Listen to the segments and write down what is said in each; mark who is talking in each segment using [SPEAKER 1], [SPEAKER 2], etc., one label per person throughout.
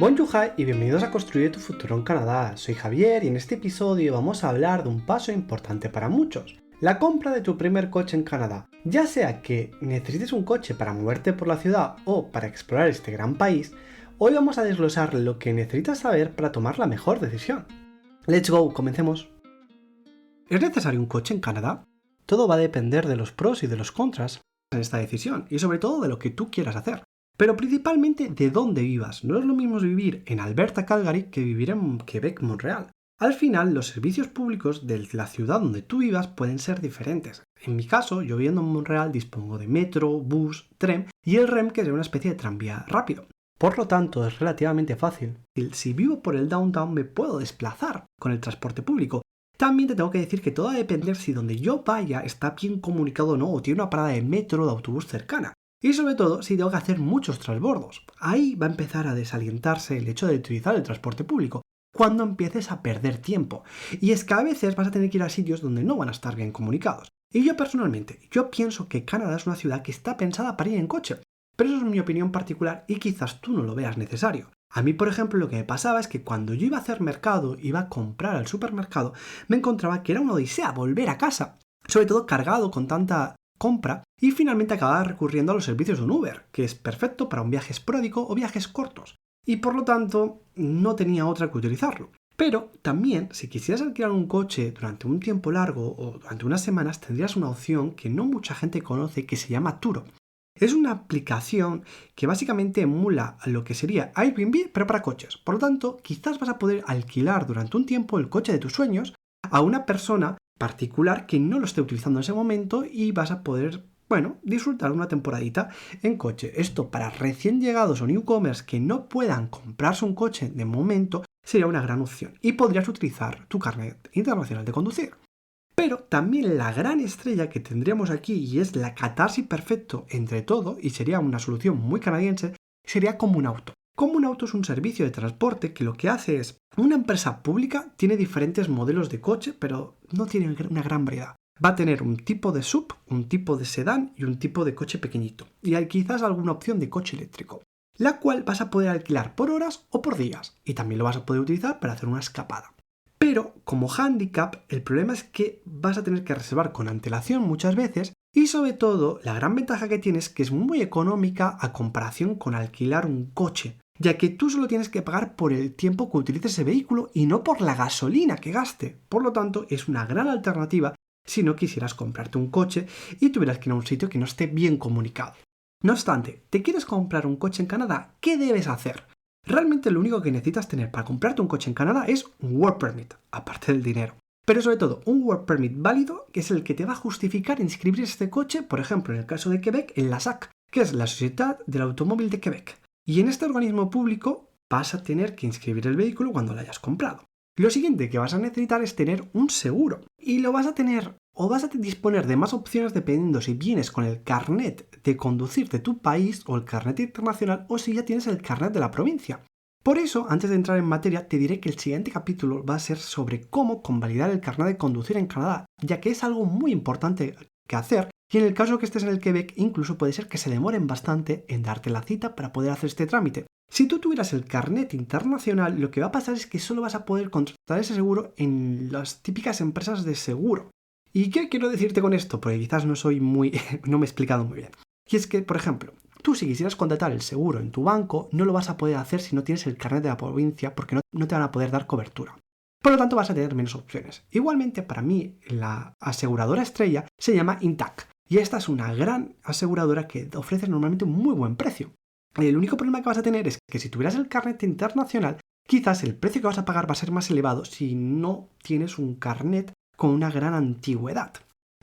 [SPEAKER 1] Bonjour y bienvenidos a Construir tu futuro en Canadá. Soy Javier y en este episodio vamos a hablar de un paso importante para muchos, la compra de tu primer coche en Canadá. Ya sea que necesites un coche para moverte por la ciudad o para explorar este gran país, hoy vamos a desglosar lo que necesitas saber para tomar la mejor decisión. Let's go, comencemos. ¿Es necesario un coche en Canadá? Todo va a depender de los pros y de los contras en esta decisión y sobre todo de lo que tú quieras hacer. Pero principalmente de dónde vivas. No es lo mismo vivir en Alberta, Calgary, que vivir en Quebec, Montreal. Al final, los servicios públicos de la ciudad donde tú vivas pueden ser diferentes. En mi caso, yo viviendo en Montreal dispongo de metro, bus, tren y el REM, que es una especie de tranvía rápido. Por lo tanto, es relativamente fácil. Si vivo por el downtown, me puedo desplazar con el transporte público. También te tengo que decir que todo va a depender si donde yo vaya está bien comunicado o no, o tiene una parada de metro o de autobús cercana. Y sobre todo si tengo que hacer muchos transbordos. Ahí va a empezar a desalientarse el hecho de utilizar el transporte público, cuando empieces a perder tiempo. Y es que a veces vas a tener que ir a sitios donde no van a estar bien comunicados. Y yo personalmente, pienso que Canadá es una ciudad que está pensada para ir en coche. Pero eso es mi opinión particular y quizás tú no lo veas necesario. A mí, por ejemplo, lo que me pasaba es que cuando yo iba a hacer mercado, iba a comprar al supermercado, me encontraba que era una odisea volver a casa. Sobre todo cargado con tanta compra y finalmente acababa recurriendo a los servicios de un Uber, que es perfecto para un viaje esporádico o viajes cortos, y por lo tanto no tenía otra que utilizarlo. Pero también, si quisieras alquilar un coche durante un tiempo largo o durante unas semanas, tendrías una opción que no mucha gente conoce que se llama Turo. Es una aplicación que básicamente emula lo que sería Airbnb, pero para coches. Por lo tanto, quizás vas a poder alquilar durante un tiempo el coche de tus sueños a una persona particular que no lo esté utilizando en ese momento y vas a poder, disfrutar una temporadita en coche. Esto para recién llegados o newcomers que no puedan comprarse un coche de momento sería una gran opción y podrías utilizar tu carnet internacional de conducir. Pero también la gran estrella que tendríamos aquí, y es la catarsis perfecto entre todo, y sería una solución muy canadiense, sería Comunauto. Comunauto es un servicio de transporte que lo que hace es, una empresa pública tiene diferentes modelos de coche, pero no tiene una gran variedad. Va a tener un tipo de SUV, un tipo de sedán y un tipo de coche pequeñito. Y hay quizás alguna opción de coche eléctrico, la cual vas a poder alquilar por horas o por días. Y también lo vas a poder utilizar para hacer una escapada. Pero como hándicap, el problema es que vas a tener que reservar con antelación muchas veces y sobre todo la gran ventaja que tienes es que es muy económica a comparación con alquilar un coche, ya que tú solo tienes que pagar por el tiempo que utilices ese vehículo y no por la gasolina que gaste. Por lo tanto, es una gran alternativa si no quisieras comprarte un coche y tuvieras que ir a un sitio que no esté bien comunicado. No obstante, ¿te quieres comprar un coche en Canadá? ¿Qué debes hacer? Realmente lo único que necesitas tener para comprarte un coche en Canadá es un Work Permit, aparte del dinero. Pero sobre todo, un Work Permit válido, que es el que te va a justificar inscribir este coche, por ejemplo, en el caso de Quebec, en la SAC, que es la Sociedad del Automóvil de Quebec. Y en este organismo público vas a tener que inscribir el vehículo cuando lo hayas comprado. Lo siguiente que vas a necesitar es tener un seguro. Y lo vas a tener o vas a disponer de más opciones dependiendo si vienes con el carnet de conducir de tu país o el carnet internacional o si ya tienes el carnet de la provincia. Por eso, antes de entrar en materia, te diré que el siguiente capítulo va a ser sobre cómo convalidar el carnet de conducir en Canadá, ya que es algo muy importante que hacer y en el caso que estés en el Quebec incluso puede ser que se demoren bastante en darte la cita para poder hacer este trámite. Si tú tuvieras el carnet internacional, lo que va a pasar es que solo vas a poder contratar ese seguro en las típicas empresas de seguro. ¿Y qué quiero decirte con esto? Porque quizás no me he explicado muy bien. Y es que, por ejemplo, tú si quisieras contratar el seguro en tu banco, no lo vas a poder hacer si no tienes el carnet de la provincia porque no te van a poder dar cobertura. Por lo tanto, vas a tener menos opciones. Igualmente, para mí, la aseguradora estrella se llama Intact. Y esta es una gran aseguradora que ofrece normalmente un muy buen precio. El único problema que vas a tener es que si tuvieras el carnet internacional, quizás el precio que vas a pagar va a ser más elevado si no tienes un carnet con una gran antigüedad.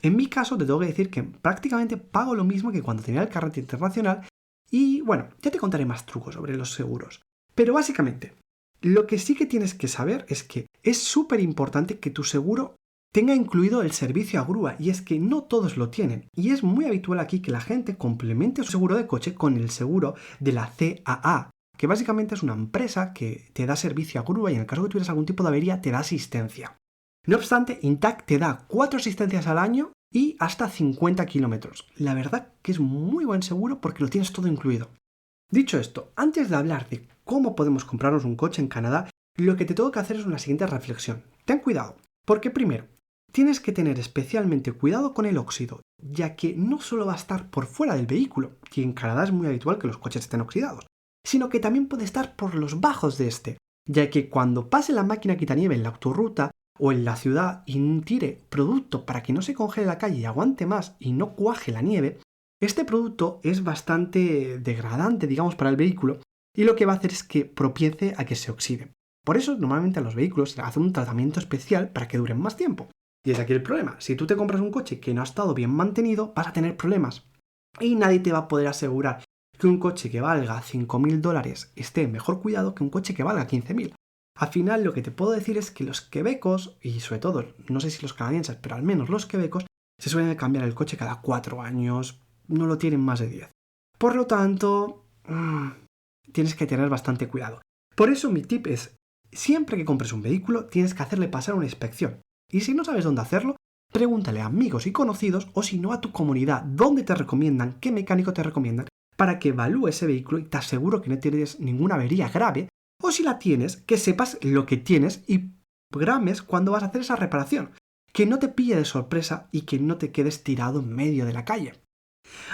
[SPEAKER 1] En mi caso te tengo que decir que prácticamente pago lo mismo que cuando tenía el carnet internacional y bueno, ya te contaré más trucos sobre los seguros. Pero básicamente, lo que sí que tienes que saber es que es súper importante que tu seguro tenga incluido el servicio a grúa y es que no todos lo tienen y es muy habitual aquí que la gente complemente su seguro de coche con el seguro de la CAA, que básicamente es una empresa que te da servicio a grúa y en el caso que tuvieras algún tipo de avería te da asistencia. No obstante, Intact te da 4 asistencias al año y hasta 50 kilómetros. La verdad que es muy buen seguro porque lo tienes todo incluido. Dicho esto, antes de hablar de cómo podemos comprarnos un coche en Canadá, lo que te tengo que hacer es una siguiente reflexión. Ten cuidado, porque primero, tienes que tener especialmente cuidado con el óxido, ya que no solo va a estar por fuera del vehículo, y en Canadá es muy habitual que los coches estén oxidados, sino que también puede estar por los bajos de este, ya que cuando pase la máquina quitanieve en la autorruta o en la ciudad y tire producto para que no se congele la calle y aguante más y no cuaje la nieve, este producto es bastante degradante, digamos, para el vehículo y lo que va a hacer es que propicie a que se oxide. Por eso normalmente a los vehículos se les hace un tratamiento especial para que duren más tiempo. Y es aquí el problema. Si tú te compras un coche que no ha estado bien mantenido, vas a tener problemas. Y nadie te va a poder asegurar que un coche que valga $5.000 esté en mejor cuidado que un coche que valga 15.000. Al final lo que te puedo decir es que los quebecos, y sobre todo, no sé si los canadienses, pero al menos los quebecos, se suelen cambiar el coche cada 4 años, no lo tienen más de 10. Por lo tanto, tienes que tener bastante cuidado. Por eso mi tip es, siempre que compres un vehículo, tienes que hacerle pasar una inspección. Y si no sabes dónde hacerlo, pregúntale a amigos y conocidos, o si no a tu comunidad, dónde te recomiendan, qué mecánico te recomiendan, para que evalúe ese vehículo y te aseguro que no tienes ninguna avería grave, o si la tienes, que sepas lo que tienes y programes cuando vas a hacer esa reparación, que no te pille de sorpresa y que no te quedes tirado en medio de la calle.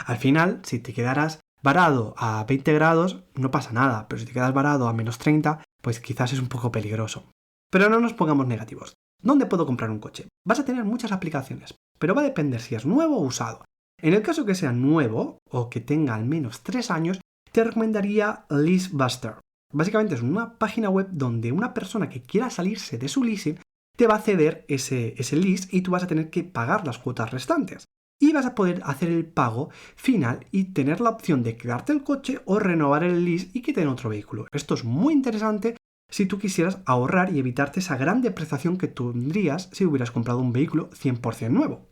[SPEAKER 1] Al final, si te quedaras varado a 20 grados, no pasa nada, pero si te quedas varado a -30, pues quizás es un poco peligroso. Pero no nos pongamos negativos. ¿Dónde puedo comprar un coche? Vas a tener muchas aplicaciones, pero va a depender si es nuevo o usado. En el caso que sea nuevo o que tenga al menos 3 años, te recomendaría LeaseBuster. Básicamente es una página web donde una persona que quiera salirse de su leasing te va a ceder ese lease y tú vas a tener que pagar las cuotas restantes. Y vas a poder hacer el pago final y tener la opción de quedarte el coche o renovar el lease y que te den otro vehículo. Esto es muy interesante si tú quisieras ahorrar y evitarte esa gran depreciación que tendrías si hubieras comprado un vehículo 100% nuevo.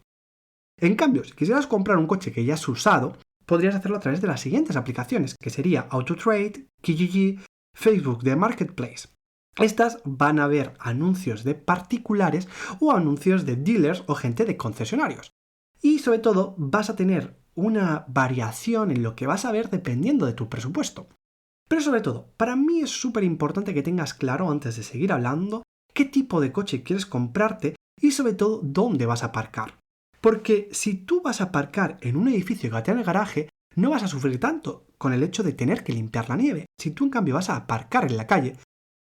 [SPEAKER 1] En cambio, si quisieras comprar un coche que ya es usado, podrías hacerlo a través de las siguientes aplicaciones, que sería AutoTrade, Kijiji, Facebook de Marketplace. Estas van a ver anuncios de particulares o anuncios de dealers o gente de concesionarios. Y sobre todo vas a tener una variación en lo que vas a ver dependiendo de tu presupuesto. Pero sobre todo, para mí es súper importante que tengas claro antes de seguir hablando qué tipo de coche quieres comprarte y sobre todo dónde vas a aparcar. Porque si tú vas a aparcar en un edificio que tiene garaje, no vas a sufrir tanto con el hecho de tener que limpiar la nieve. Si tú en cambio vas a aparcar en la calle,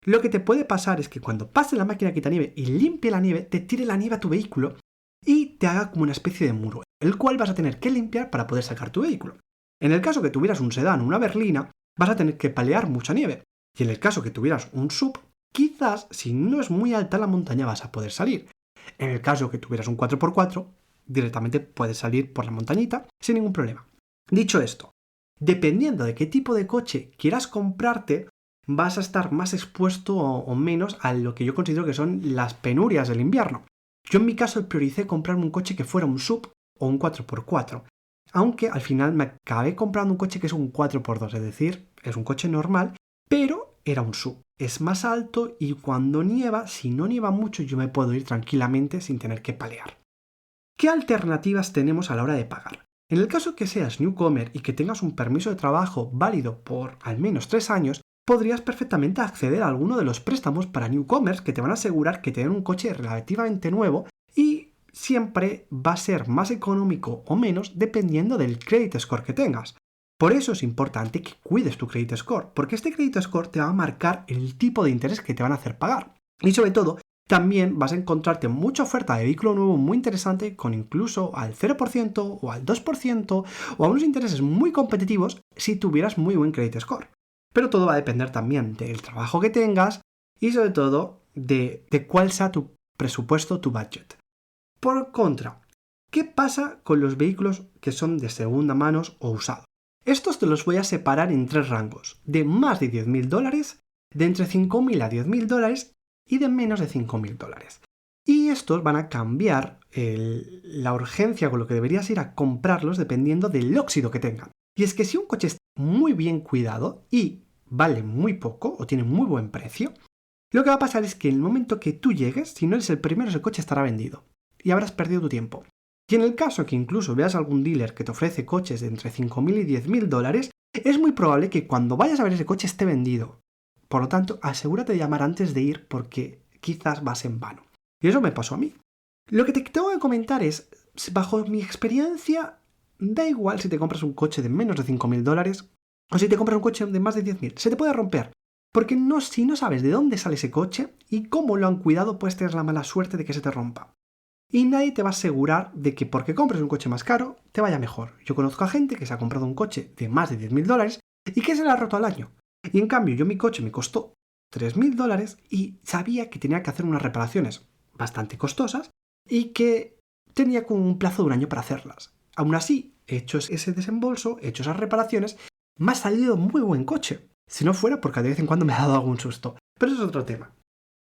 [SPEAKER 1] lo que te puede pasar es que cuando pase la máquina quitanieve y limpie la nieve, te tire la nieve a tu vehículo y te haga como una especie de muro, el cual vas a tener que limpiar para poder sacar tu vehículo. En el caso que tuvieras un sedán o una berlina, vas a tener que palear mucha nieve. Y en el caso que tuvieras un SUV, quizás si no es muy alta la montaña vas a poder salir. En el caso que tuvieras un 4x4, directamente puedes salir por la montañita sin ningún problema. Dicho esto, dependiendo de qué tipo de coche quieras comprarte, vas a estar más expuesto o menos a lo que yo considero que son las penurias del invierno. Yo en mi caso prioricé comprarme un coche que fuera un SUV o un 4x4, aunque al final me acabé comprando un coche que es un 4x2, es decir, es un coche normal, pero era un SUV. Es más alto y cuando nieva, si no nieva mucho, yo me puedo ir tranquilamente sin tener que palear. ¿Qué alternativas tenemos a la hora de pagar? En el caso que seas newcomer y que tengas un permiso de trabajo válido por al menos 3 años, podrías perfectamente acceder a alguno de los préstamos para newcomers que te van a asegurar que te den un coche relativamente nuevo y siempre va a ser más económico o menos dependiendo del credit score que tengas. Por eso es importante que cuides tu credit score, porque este credit score te va a marcar el tipo de interés que te van a hacer pagar. Y sobre todo, también vas a encontrarte mucha oferta de vehículo nuevo muy interesante con incluso al 0% o al 2% o a unos intereses muy competitivos si tuvieras muy buen credit score. Pero todo va a depender también del trabajo que tengas y sobre todo de cuál sea tu presupuesto, tu budget. Por contra, ¿qué pasa con los vehículos que son de segunda mano o usados? Estos te los voy a separar en 3 rangos, de más de $10.000, de entre $5.000 a $10.000 y de menos de $5.000. Y estos van a cambiar la urgencia con lo que deberías ir a comprarlos dependiendo del óxido que tengan. Y es que si un coche está muy bien cuidado y vale muy poco o tiene muy buen precio, lo que va a pasar es que en el momento que tú llegues, si no eres el primero, ese coche estará vendido y habrás perdido tu tiempo. Y en el caso que incluso veas algún dealer que te ofrece coches de entre $5.000 y $10.000, es muy probable que cuando vayas a ver ese coche esté vendido. Por lo tanto, asegúrate de llamar antes de ir porque quizás vas en vano. Y eso me pasó a mí. Lo que te tengo que comentar es, bajo mi experiencia, da igual si te compras un coche de menos de $5.000 o si te compras un coche de más de 10.000. Se te puede romper. Porque si no sabes de dónde sale ese coche y cómo lo han cuidado, puedes tener la mala suerte de que se te rompa. Y nadie te va a asegurar de que porque compres un coche más caro, te vaya mejor. Yo conozco a gente que se ha comprado un coche de más de $10.000 y que se le ha roto al año. Y en cambio, mi coche me costó $3.000 y sabía que tenía que hacer unas reparaciones bastante costosas y que tenía como un plazo de un año para hacerlas. Aún así, hecho ese desembolso, hecho esas reparaciones, me ha salido muy buen coche. Si no fuera porque de vez en cuando me ha dado algún susto. Pero eso es otro tema.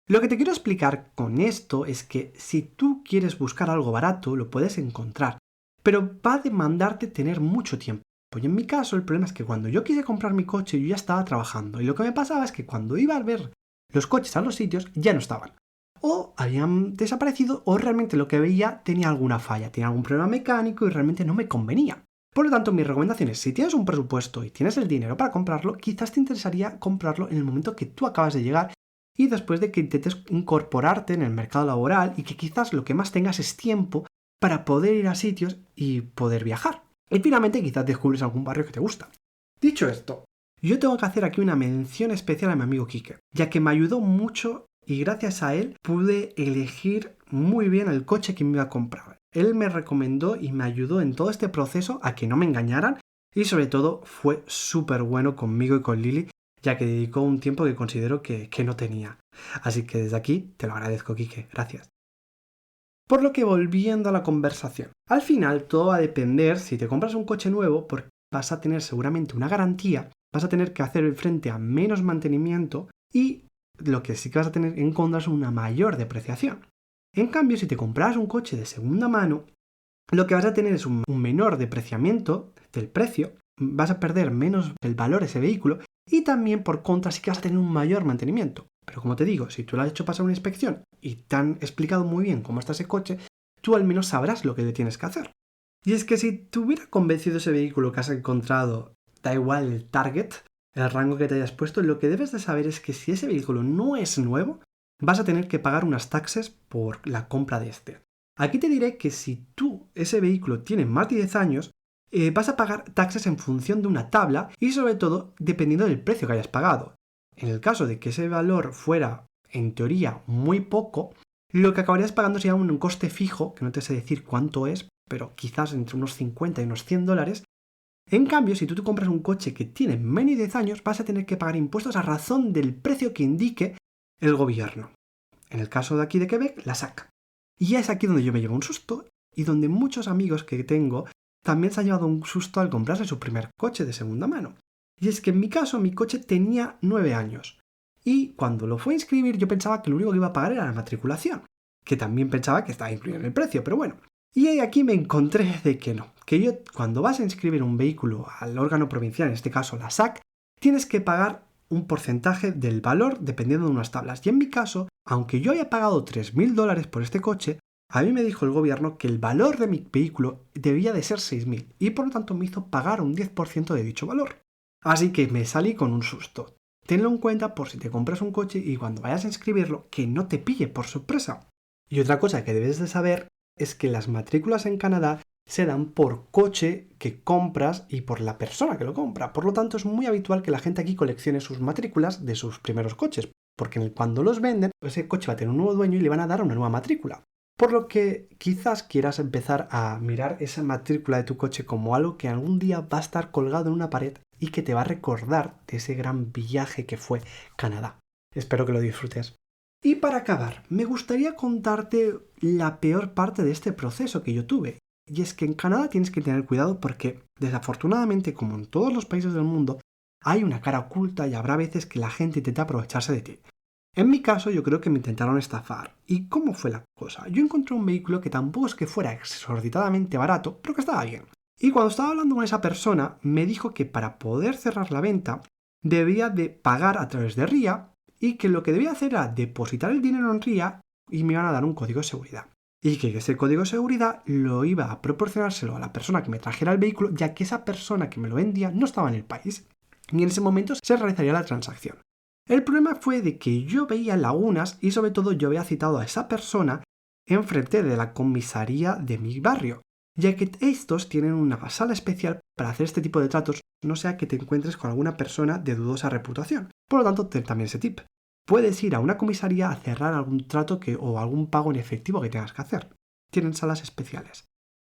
[SPEAKER 1] Lo que te quiero explicar con esto es que si tú quieres buscar algo barato, lo puedes encontrar, pero va a demandarte tener mucho tiempo. Pues en mi caso el problema es que cuando yo quise comprar mi coche yo ya estaba trabajando y lo que me pasaba es que cuando iba a ver los coches a los sitios ya no estaban. O habían desaparecido o realmente lo que veía tenía alguna falla, tenía algún problema mecánico y realmente no me convenía. Por lo tanto, mi recomendación es, si tienes un presupuesto y tienes el dinero para comprarlo, quizás te interesaría comprarlo en el momento que tú acabas de llegar y después de que intentes incorporarte en el mercado laboral y que quizás lo que más tengas es tiempo para poder ir a sitios y poder viajar. Y finalmente quizás descubres algún barrio que te gusta. Dicho esto, yo tengo que hacer aquí una mención especial a mi amigo Quique, ya que me ayudó mucho y gracias a él pude elegir muy bien el coche que me iba a comprar. Él me recomendó y me ayudó en todo este proceso a que no me engañaran y sobre todo fue súper bueno conmigo y con Lili, ya que dedicó un tiempo que considero que no tenía. Así que desde aquí te lo agradezco, Quique. Gracias. Por lo que volviendo a la conversación, al final todo va a depender si te compras un coche nuevo porque vas a tener seguramente una garantía, vas a tener que hacer frente a menos mantenimiento y lo que sí que vas a tener en contra es una mayor depreciación. En cambio, si te compras un coche de segunda mano, lo que vas a tener es un menor depreciamiento del precio, vas a perder menos el valor de ese vehículo y también por contra sí que vas a tener un mayor mantenimiento. Pero como te digo, si tú le has hecho pasar una inspección y te han explicado muy bien cómo está ese coche, tú al menos sabrás lo que le tienes que hacer. Y es que si te hubiera convencido ese vehículo que has encontrado, da igual el target, el rango que te hayas puesto, lo que debes de saber es que si ese vehículo no es nuevo, vas a tener que pagar unas taxes por la compra de este. Aquí te diré que si ese vehículo tiene más de 10 años, vas a pagar taxes en función de una tabla y sobre todo dependiendo del precio que hayas pagado. En el caso de que ese valor fuera, en teoría, muy poco, lo que acabarías pagando sería un coste fijo, que no te sé decir cuánto es, pero quizás entre unos 50 y unos $100. En cambio, si tú te compras un coche que tiene menos de 10 años, vas a tener que pagar impuestos a razón del precio que indique el gobierno. En el caso de aquí de Quebec, la SAC. Y es aquí donde yo me llevo un susto y donde muchos amigos que tengo también se han llevado un susto al comprarse su primer coche de segunda mano. Y es que en mi caso, mi coche tenía 9 años. Y cuando lo fue a inscribir, yo pensaba que lo único que iba a pagar era la matriculación. Que también pensaba que estaba incluido en el precio, pero bueno. Y aquí me encontré de que no. Que cuando vas a inscribir un vehículo al órgano provincial, en este caso la SAC, tienes que pagar un porcentaje del valor dependiendo de unas tablas. Y en mi caso, aunque yo haya pagado $3.000 por este coche, a mí me dijo el gobierno que el valor de mi vehículo debía de ser 6.000 y por lo tanto me hizo pagar un 10% de dicho valor. Así que me salí con un susto. Tenlo en cuenta por si te compras un coche y cuando vayas a inscribirlo, que no te pille por sorpresa. Y otra cosa que debes de saber es que las matrículas en Canadá se dan por coche que compras y por la persona que lo compra. Por lo tanto, es muy habitual que la gente aquí coleccione sus matrículas de sus primeros coches, porque cuando los venden, ese coche va a tener un nuevo dueño y le van a dar una nueva matrícula. Por lo que quizás quieras empezar a mirar esa matrícula de tu coche como algo que algún día va a estar colgado en una pared y que te va a recordar de ese gran viaje que fue Canadá. Espero que lo disfrutes. Y para acabar, me gustaría contarte la peor parte de este proceso que yo tuve. Y es que en Canadá tienes que tener cuidado porque, desafortunadamente, como en todos los países del mundo, hay una cara oculta y habrá veces que la gente intenta aprovecharse de ti. En mi caso, yo creo que me intentaron estafar. ¿Y cómo fue la cosa? Yo encontré un vehículo que tampoco es que fuera exorbitadamente barato, pero que estaba bien. Y cuando estaba hablando con esa persona, me dijo que para poder cerrar la venta, debía de pagar a través de RIA y que lo que debía hacer era depositar el dinero en RIA y me iban a dar un código de seguridad. Y que ese código de seguridad lo iba a proporcionárselo a la persona que me trajera el vehículo, ya que esa persona que me lo vendía no estaba en el país. Y en ese momento se realizaría la transacción. El problema fue de que yo veía lagunas y sobre todo yo había citado a esa persona enfrente de la comisaría de mi barrio, ya que estos tienen una sala especial para hacer este tipo de tratos, no sea que te encuentres con alguna persona de dudosa reputación. Por lo tanto, también ese tip. Puedes ir a una comisaría a cerrar algún trato o algún pago en efectivo que tengas que hacer. Tienen salas especiales.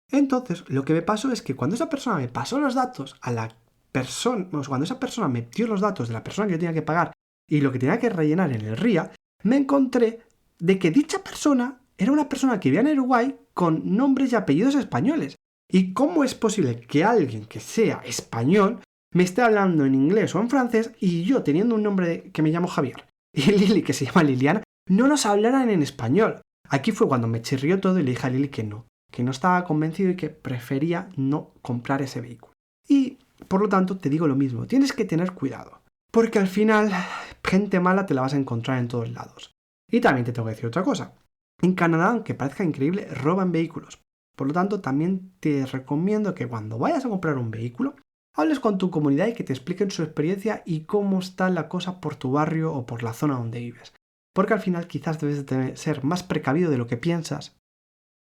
[SPEAKER 1] Entonces, lo que me pasó es que cuando esa persona me pasó los datos a la persona, cuando esa persona me dio los datos de la persona que yo tenía que pagar y lo que tenía que rellenar en el RIA, me encontré de que dicha persona era una persona que vivía en Uruguay con nombres y apellidos españoles. ¿Y cómo es posible que alguien que sea español me esté hablando en inglés o en francés y yo, teniendo un nombre que me llamo Javier y Lili que se llama Liliana, no nos hablaran en español? Aquí fue cuando me chirrió todo y le dije a Lili que no estaba convencido y que prefería no comprar ese vehículo. Y, por lo tanto, te digo lo mismo, tienes que tener cuidado, porque al final, gente mala te la vas a encontrar en todos lados. Y también te tengo que decir otra cosa. En Canadá, aunque parezca increíble, roban vehículos. Por lo tanto, también te recomiendo que cuando vayas a comprar un vehículo, hables con tu comunidad y que te expliquen su experiencia y cómo está la cosa por tu barrio o por la zona donde vives. Porque al final quizás debes de ser más precavido de lo que piensas.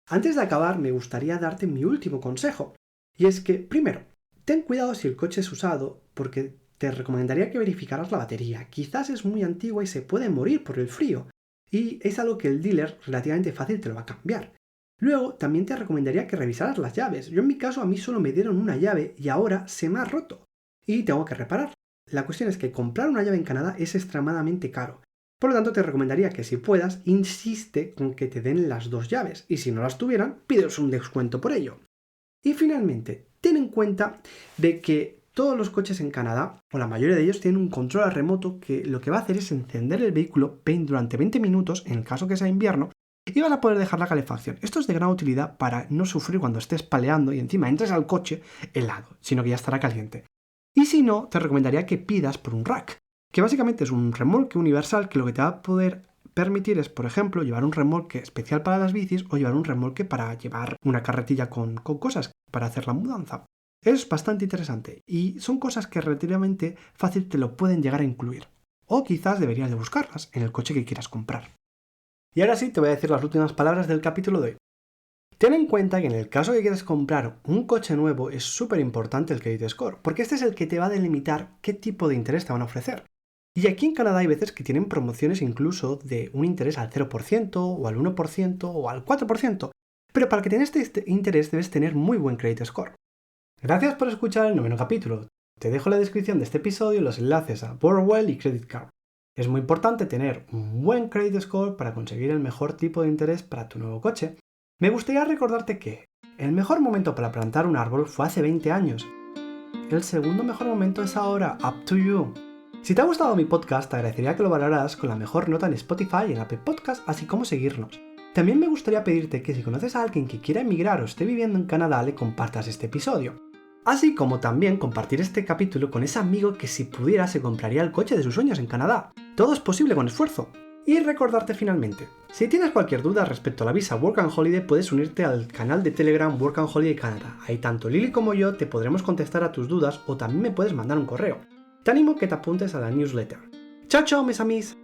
[SPEAKER 1] Antes de acabar, me gustaría darte mi último consejo. Y es que, primero, ten cuidado si el coche es usado, porque te recomendaría que verificaras la batería. Quizás es muy antigua y se puede morir por el frío. Y es algo que el dealer relativamente fácil te lo va a cambiar. Luego, también te recomendaría que revisaras las llaves. Yo en mi caso a mí solo me dieron una llave y ahora se me ha roto. Y tengo que reparar. La cuestión es que comprar una llave en Canadá es extremadamente caro. Por lo tanto, te recomendaría que si puedas, insiste con que te den las dos llaves. Y si no las tuvieran, pídeos un descuento por ello. Y finalmente, ten en cuenta de que todos los coches en Canadá, o la mayoría de ellos, tienen un control remoto que lo que va a hacer es encender el vehículo durante 20 minutos, en el caso que sea invierno, y vas a poder dejar la calefacción. Esto es de gran utilidad para no sufrir cuando estés paleando y encima entres al coche helado, sino que ya estará caliente. Y si no, te recomendaría que pidas por un rack, que básicamente es un remolque universal que lo que te va a poder permitir es, por ejemplo, llevar un remolque especial para las bicis o llevar un remolque para llevar una carretilla con cosas para hacer la mudanza. Es bastante interesante y son cosas que relativamente fácil te lo pueden llegar a incluir. O quizás deberías de buscarlas en el coche que quieras comprar. Y ahora sí te voy a decir las últimas palabras del capítulo de hoy. Ten en cuenta que en el caso que quieras comprar un coche nuevo es súper importante el credit score, porque este es el que te va a delimitar qué tipo de interés te van a ofrecer. Y aquí en Canadá hay veces que tienen promociones incluso de un interés al 0% o al 1% o al 4%, pero para que tengas este interés debes tener muy buen credit score. Gracias por escuchar el 9º capítulo. Te dejo en la descripción de este episodio los enlaces a Borrowell y Credit Card. Es muy importante tener un buen credit score para conseguir el mejor tipo de interés para tu nuevo coche. Me gustaría recordarte que el mejor momento para plantar un árbol fue hace 20 años. El segundo mejor momento es ahora, up to you. Si te ha gustado mi podcast, te agradecería que lo valoraras con la mejor nota en Spotify y en Apple Podcast, así como seguirnos. También me gustaría pedirte que si conoces a alguien que quiera emigrar o esté viviendo en Canadá, le compartas este episodio. Así como también compartir este capítulo con ese amigo que si pudiera se compraría el coche de sus sueños en Canadá. Todo es posible con esfuerzo. Y recordarte finalmente, si tienes cualquier duda respecto a la visa Work and Holiday, puedes unirte al canal de Telegram Work and Holiday Canada. Ahí tanto Lili como yo te podremos contestar a tus dudas o también me puedes mandar un correo. Te animo que te apuntes a la newsletter. ¡Chao, chao, mis amis!